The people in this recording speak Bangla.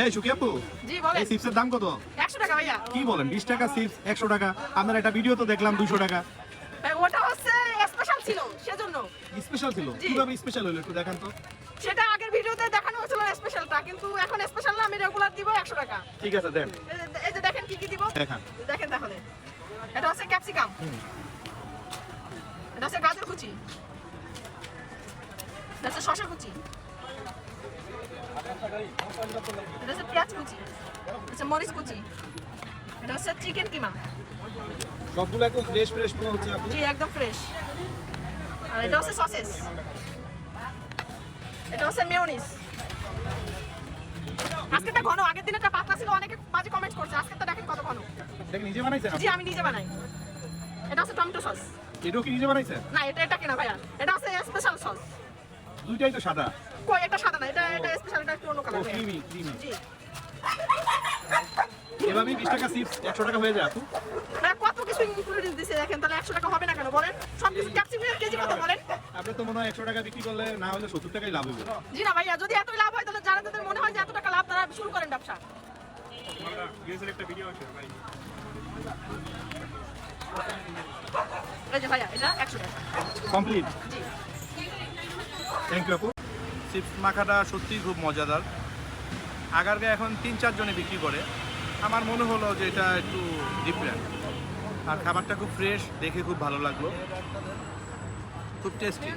এই সুখী আপু, জি বলেন। এই চিপসের দাম কত? 100 টাকা ভাইয়া। কি বলেন, 20 টাকা চিপস 100 টাকা? আপনার একটা ভিডিও তো দেখলাম 200 টাকা। ভাই ওটা হচ্ছে স্পেশাল ছিল সেজন্য। স্পেশাল ছিল? জি। কিভাবে স্পেশাল হলো একটু দেখান তো। সেটা আগের ভিডিওতে দেখানো হয়েছিল স্পেশালটা, কিন্তু এখন স্পেশাল না, আমি রেগুলার দিব 100 টাকা। ঠিক আছে দেন। এই যে দেখেন কি কি দিব। দেখান। দেখেন তাহলে। এটা হচ্ছে ক্যাপসিকাম। এটা হচ্ছে গাজর কুচি। এটা হচ্ছে শসা কুচি। এটা হচ্ছে পেঁয়াজ কুচি। এটা হচ্ছে মরিচ কুচি। এটা হচ্ছে চিকেন কিমা। সবগুলো একদম ফ্রেশ ফ্রেশ মনে হচ্ছে আপু। জি একদম ফ্রেশ। আর এটা হচ্ছে সসেস। এটা হচ্ছে মেয়োনিজ। আজকেটা ঘন, আগের দিনেরটা পাতলা ছিল, অনেকে বাজে কমেন্ট করছে। আজকেরটা দেখেন কত ঘন। এটা কি নিজে বানাইছেন আপনি? জি আমি নিজে বানাই। এটা হচ্ছে টমেটো সস। এটাও কি নিজে বানাইছেন? না এটা কিনা ভাইয়া। এটা হচ্ছে স্পেশাল সস। দুইটাই তো সাদা। কই এটা সাদা না, এটা স্পেশাল, এটা একটু অন্য ও কালার। Creamy creamy. জি। এভাবেই 20 টাকা চিপস 100 টাকা হয়ে যায় আপু। ভাইয়া কত কিছু ইনগ্রেডিয়েন্টস দিছে দেখেন, তাহলে 100 টাকা হবে না কেন বলেন? সব কিছু ক্যাপসিকামের কেজি কত বলেন? আপনি তো মনে হয় 100 টাকা বিক্রি করলে না হলে 70 টাকাই লাভ হবে। জি না ভাইয়া, যদি এত লাভ হয় তাহলে যারা তাদের মনে হয় যে এত টাকা লাভ, তারা শুরু করেন ব্যবসা। এই যে ভাইয়া এটা 100 টাকা। কমপ্লিট। জি। থ্যাংক ইউ আপু। চিপস মাখাটা সত্যিই খুব মজাদার। আগারগাঁয়ে এখন 3-4 জনে বিক্রি করে। আমার মনে হলো যে এটা একটু ডিফারেন্ট, আর খাবারটা খুব ফ্রেশ, দেখে খুব ভালো লাগলো, খুব টেস্টি।